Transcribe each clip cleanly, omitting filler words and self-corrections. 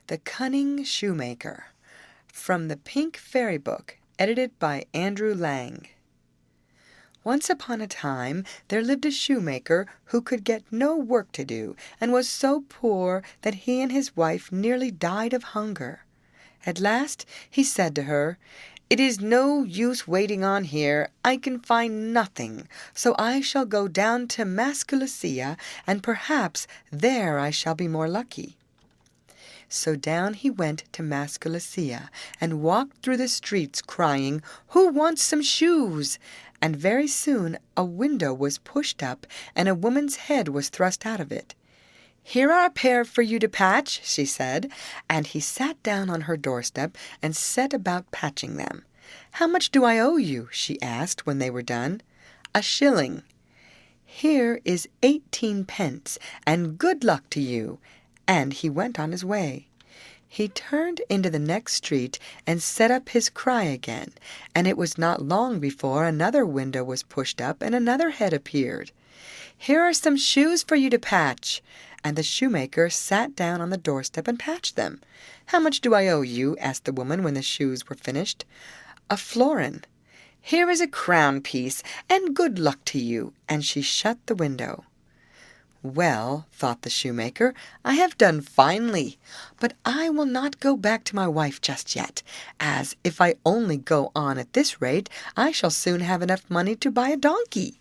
The Cunning Shoemaker, from the Pink Fairy Book, edited by Andrew Lang. Once upon a time there lived a shoemaker who could get no work to do, and was so poor that he and his wife nearly died of hunger. At last he said to her, "It is no use waiting on here. I can find nothing, so I shall go down to Massalucia, and perhaps there I shall be more lucky." So down he went to Massalucia, and walked through the streets crying, "Who wants some shoes?" And very soon a window was pushed up, and a woman's head was thrust out of it. "Here are a pair for you to patch," she said, and he sat down on her doorstep and set about patching them. "How much do I owe you?" she asked when they were done. "A shilling." "Here is 18 pence, and good luck to you." And he went on his way. He turned into the next street and set up his cry again, and it was not long before another window was pushed up and another head appeared. "Here are some shoes for you to patch." And the shoemaker sat down on the doorstep and patched them. "How much do I owe you?" asked the woman when the shoes were finished. "A florin." "Here is a crown piece, and good luck to you." And she shut the window. "Well," thought the shoemaker, "I have done finely, but I will not go back to my wife just yet, as if I only go on at this rate I shall soon have enough money to buy a donkey."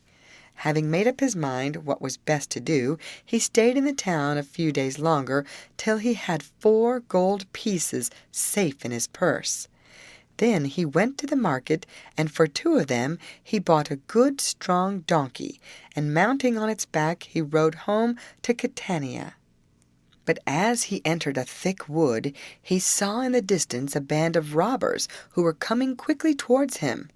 Having made up his mind what was best to do, he stayed in the town a few days longer, till he had 4 gold pieces safe in his purse. Then he went to the market, and for 2 of them he bought a good strong donkey, and mounting on its back he rode home to Catania. But as he entered a thick wood, he saw in the distance a band of robbers who were coming quickly towards him.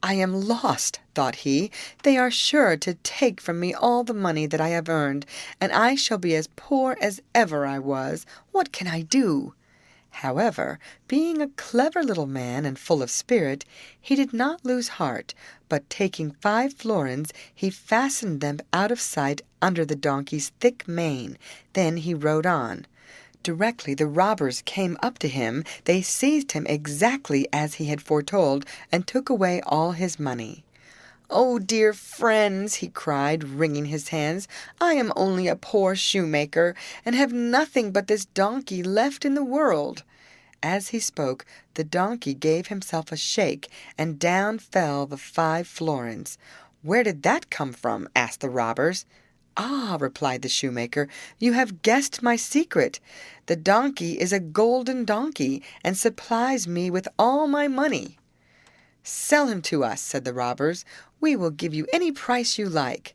"I am lost," thought he. "They are sure to take from me all the money that I have earned, and I shall be as poor as ever I was. What can I do?" However, being a clever little man and full of spirit, he did not lose heart, but taking 5 florins, he fastened them out of sight under the donkey's thick mane. Then he rode on. Directly the robbers came up to him, they seized him exactly as he had foretold, and took away all his money. "Oh, dear friends," he cried, wringing his hands, "I am only a poor shoemaker, and have nothing but this donkey left in the world." As he spoke, the donkey gave himself a shake, and down fell the 5 florins. "Where did that come from?" asked the robbers. "Ah," replied the shoemaker, "you have guessed my secret. The donkey is a golden donkey, and supplies me with all my money." "Sell him to us," said the robbers. "We will give you any price you like."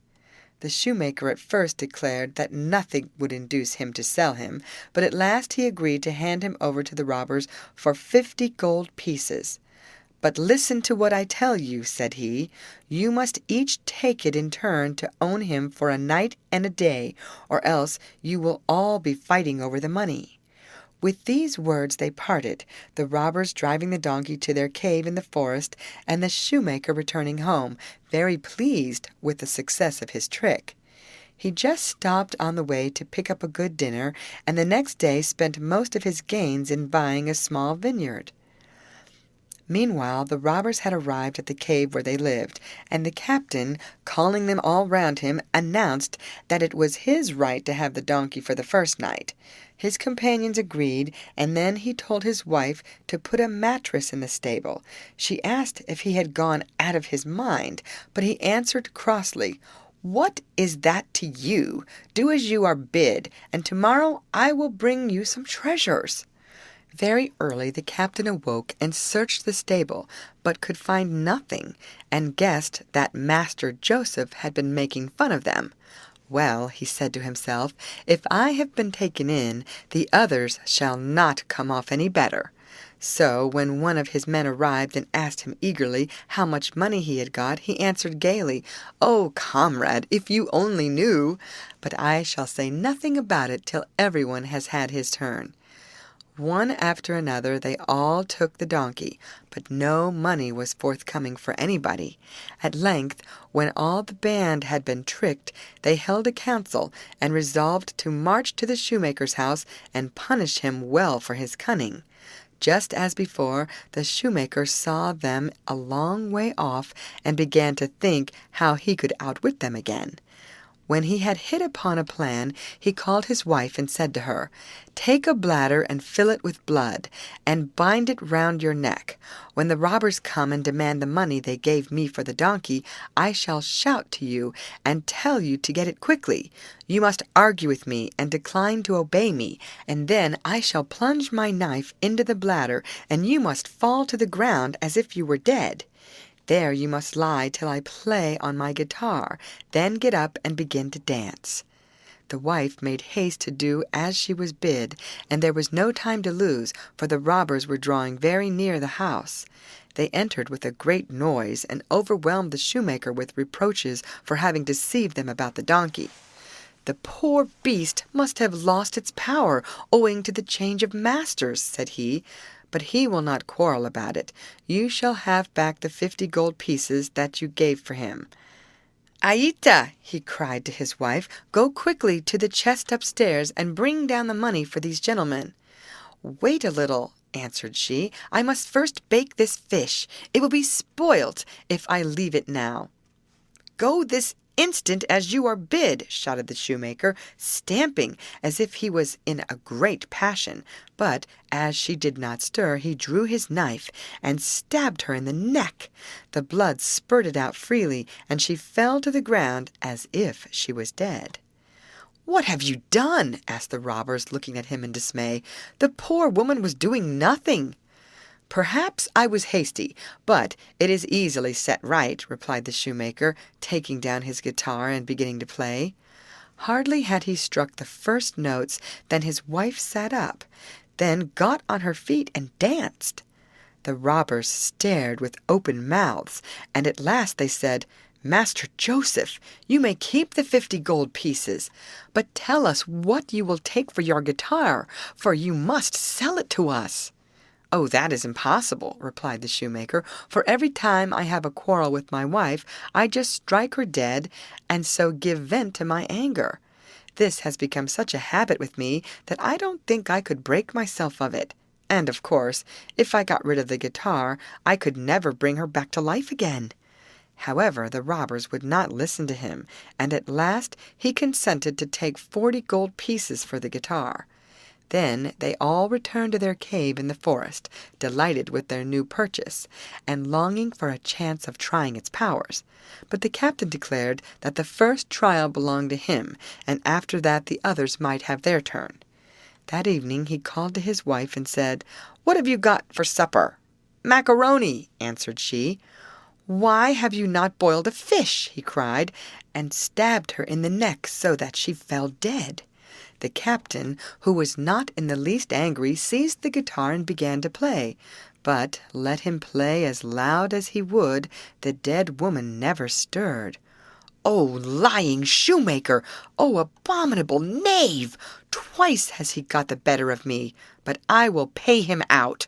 The shoemaker at first declared that nothing would induce him to sell him, but at last he agreed to hand him over to the robbers for 50 gold pieces. "But listen to what I tell you," said he. "You must each take it in turn to own him for a night and a day, or else you will all be fighting over the money." With these words they parted, the robbers driving the donkey to their cave in the forest, and the shoemaker returning home, very pleased with the success of his trick. He just stopped on the way to pick up a good dinner, and the next day spent most of his gains in buying a small vineyard. Meanwhile the robbers had arrived at the cave where they lived, and the captain, calling them all round him, announced that it was his right to have the donkey for the first night. His companions agreed, and then he told his wife to put a mattress in the stable. She asked if he had gone out of his mind, but he answered crossly, "What is that to you? Do as you are bid, and tomorrow I will bring you some treasures." Very early the captain awoke and searched the stable, but could find nothing, and guessed that Master Joseph had been making fun of them. "Well," he said to himself, "if I have been taken in, the others shall not come off any better." So when one of his men arrived and asked him eagerly how much money he had got, he answered gaily, "Oh, comrade, if you only knew! But I shall say nothing about it till everyone has had his turn." One after another they all took the donkey, but no money was forthcoming for anybody. At length, when all the band had been tricked, they held a council, and resolved to march to the shoemaker's house and punish him well for his cunning. Just as before, the shoemaker saw them a long way off, and began to think how he could outwit them again. When he had hit upon a plan, he called his wife and said to her, "Take a bladder and fill it with blood, and bind it round your neck. When the robbers come and demand the money they gave me for the donkey, I shall shout to you and tell you to get it quickly. You must argue with me and decline to obey me, and then I shall plunge my knife into the bladder, and you must fall to the ground as if you were dead. There you must lie till I play on my guitar, then get up and begin to dance." The wife made haste to do as she was bid, and there was no time to lose, for the robbers were drawing very near the house. They entered with a great noise, and overwhelmed the shoemaker with reproaches for having deceived them about the donkey. "The poor beast must have lost its power, owing to the change of masters," said he. "But he will not quarrel about it. You shall have back the 50 gold pieces that you gave for him." "Aita," he cried to his wife, "go quickly to the chest upstairs, and bring down the money for these gentlemen." "Wait a little," answered she. "I must first bake this fish. It will be spoilt if I leave it now." "Go this instant as you are bid," shouted the shoemaker, stamping as if he was in a great passion. But as she did not stir, he drew his knife and stabbed her in the neck. The blood spurted out freely, and she fell to the ground as if she was dead. "What have you done?" asked the robbers, looking at him in dismay. "The poor woman was doing nothing." "Perhaps I was hasty, but it is easily set right," replied the shoemaker, taking down his guitar and beginning to play. Hardly had he struck the first notes than his wife sat up, then got on her feet and danced. The robbers stared with open mouths, and at last they said, "Master Joseph, you may keep the 50 gold pieces, but tell us what you will take for your guitar, for you must sell it to us." "Oh, that is impossible," replied the shoemaker, "for every time I have a quarrel with my wife, I just strike her dead, and so give vent to my anger. This has become such a habit with me that I don't think I could break myself of it. And, of course, if I got rid of the guitar, I could never bring her back to life again." However, the robbers would not listen to him, and at last he consented to take 40 gold pieces for the guitar. Then they all returned to their cave in the forest, delighted with their new purchase, and longing for a chance of trying its powers. But the captain declared that the first trial belonged to him, and after that the others might have their turn. That evening he called to his wife and said, "What have you got for supper?" "Macaroni," answered she. "Why have you not boiled a fish?" he cried, and stabbed her in the neck so that she fell dead. The captain, who was not in the least angry, seized the guitar and began to play. But let him play as loud as he would, the dead woman never stirred. "O lying shoemaker! O abominable knave! Twice has he got the better of me, but I will pay him out."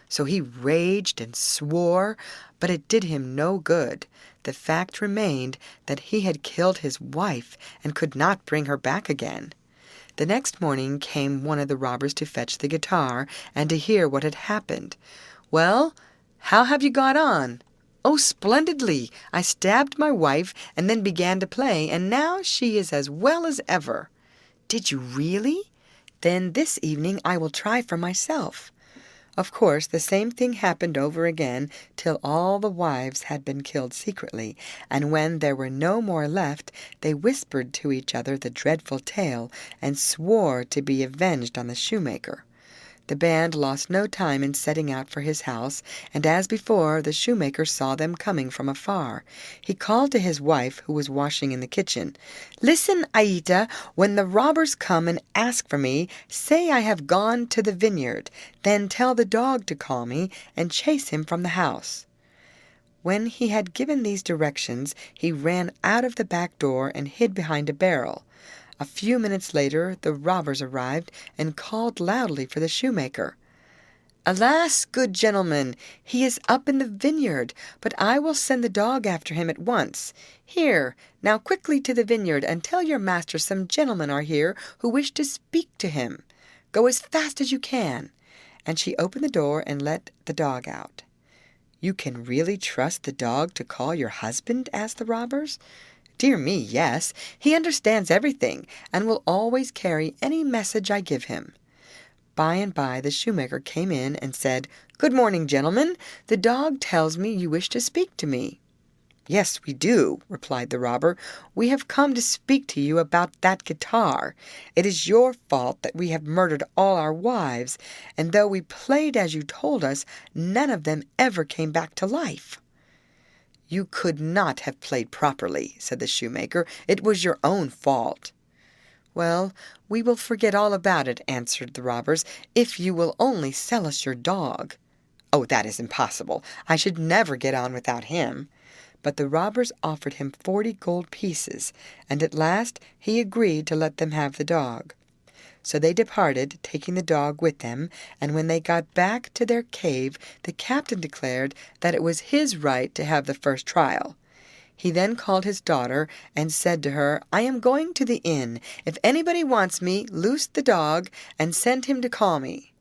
So he raged and swore, but it did him no good. The fact remained that he had killed his wife and could not bring her back again. The next morning came one of the robbers to fetch the guitar, and to hear what had happened. "Well, how have you got on?" "Oh, splendidly! I stabbed my wife, and then began to play, and now she is as well as ever." "Did you really? Then this evening I will try for myself." Of course, the same thing happened over again, till all the wives had been killed secretly, and when there were no more left, they whispered to each other the dreadful tale, and swore to be avenged on the shoemaker. The band lost no time in setting out for his house, and as before, the shoemaker saw them coming from afar. He called to his wife, who was washing in the kitchen, "Listen, Aita, when the robbers come and ask for me, say I have gone to the vineyard. Then tell the dog to call me, and chase him from the house." When he had given these directions, he ran out of the back door and hid behind a barrel. A few minutes later the robbers arrived and called loudly for the shoemaker. "Alas, good gentleman, he is up in the vineyard, but I will send the dog after him at once. Here, now quickly to the vineyard, and tell your master some gentlemen are here who wish to speak to him. Go as fast as you can." And she opened the door and let the dog out. "You can really trust the dog to call your husband?" asked the robbers. "Dear me, yes. He understands everything, and will always carry any message I give him." By and by the shoemaker came in and said, "Good morning, gentlemen. The dog tells me you wish to speak to me." "Yes, we do," replied the robber. "We have come to speak to you about that guitar. It is your fault that we have murdered all our wives, and though we played as you told us, none of them ever came back to life." "You could not have played properly," said the shoemaker. "It was your own fault." "Well, we will forget all about it," answered the robbers, "if you will only sell us your dog." "Oh, that is impossible. I should never get on without him." But the robbers offered him 40 gold pieces, and at last he agreed to let them have the dog. So they departed, taking the dog with them, and when they got back to their cave, the captain declared that it was his right to have the first trial. He then called his daughter and said to her, "I am going to the inn. If anybody wants me, loose the dog and send him to call me."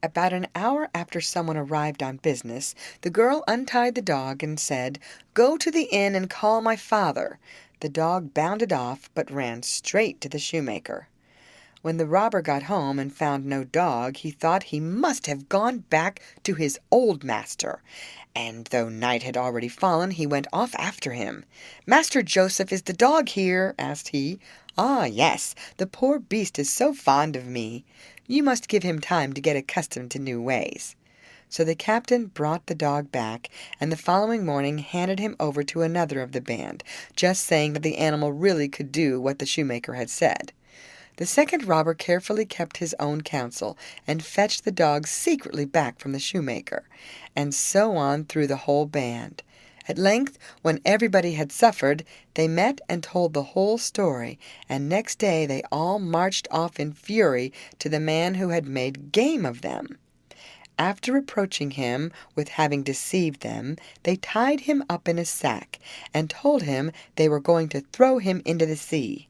About an hour after someone arrived on business, the girl untied the dog and said, "Go to the inn and call my father." The dog bounded off, but ran straight to the shoemaker. When the robber got home and found no dog, he thought he must have gone back to his old master, and though night had already fallen, he went off after him. "Master Joseph, is the dog here?" asked he. "Ah, yes, the poor beast is so fond of me. You must give him time to get accustomed to new ways." So the captain brought the dog back, and the following morning handed him over to another of the band, just saying that the animal really could do what the shoemaker had said. The second robber carefully kept his own counsel, and fetched the dog secretly back from the shoemaker, and so on through the whole band. At length, when everybody had suffered, they met and told the whole story, and next day they all marched off in fury to the man who had made game of them. After reproaching him with having deceived them, they tied him up in a sack, and told him they were going to throw him into the sea.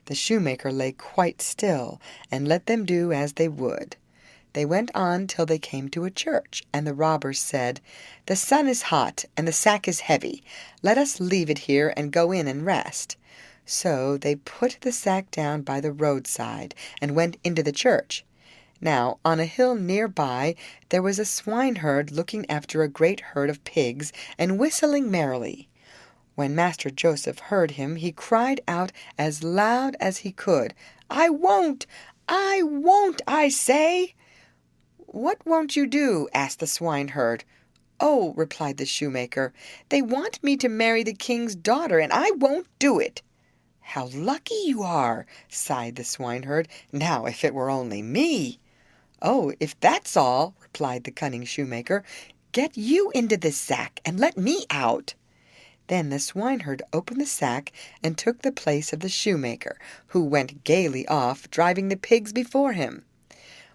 The shoemaker lay quite still, and let them do as they would. They went on till they came to a church, and the robbers said, "The sun is hot, and the sack is heavy. Let us leave it here and go in and rest." So they put the sack down by the roadside, and went into the church. Now, on a hill near by, there was a swineherd looking after a great herd of pigs, and whistling merrily. When Master Joseph heard him, he cried out as loud as he could, "I won't! I won't, I say!" "What won't you do?" asked the swineherd. "Oh," replied the shoemaker, "they want me to marry the king's daughter, and I won't do it." "How lucky you are!" sighed the swineherd. "Now, if it were only me!" "Oh, if that's all," replied the cunning shoemaker, "get you into this sack, and let me out." Then the swineherd opened the sack and took the place of the shoemaker, who went gaily off, driving the pigs before him.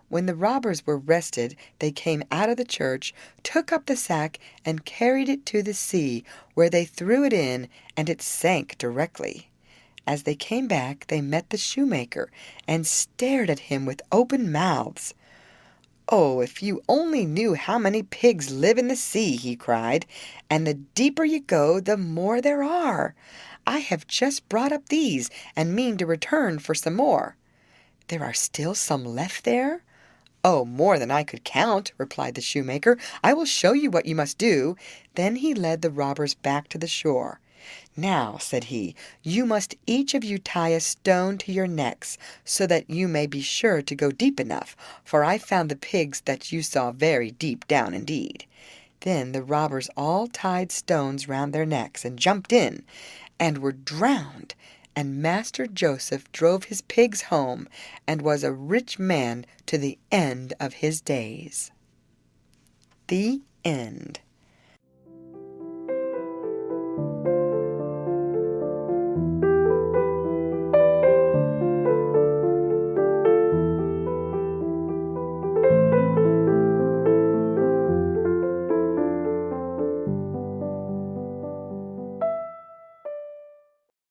When the robbers were rested, they came out of the church, took up the sack, and carried it to the sea, where they threw it in, and it sank directly. As they came back, they met the shoemaker, and stared at him with open mouths. "Oh, if you only knew how many pigs live in the sea," he cried, "and the deeper you go, the more there are. I have just brought up these, and mean to return for some more." "There are still some left there?" "Oh, more than I could count," replied the shoemaker. "I will show you what you must do." Then he led the robbers back to the shore. "Now," said he, "you must each of you tie a stone to your necks, so that you may be sure to go deep enough, for I found the pigs that you saw very deep down indeed." Then the robbers all tied stones round their necks, and jumped in, and were drowned, and Master Joseph drove his pigs home, and was a rich man to the end of his days. The end.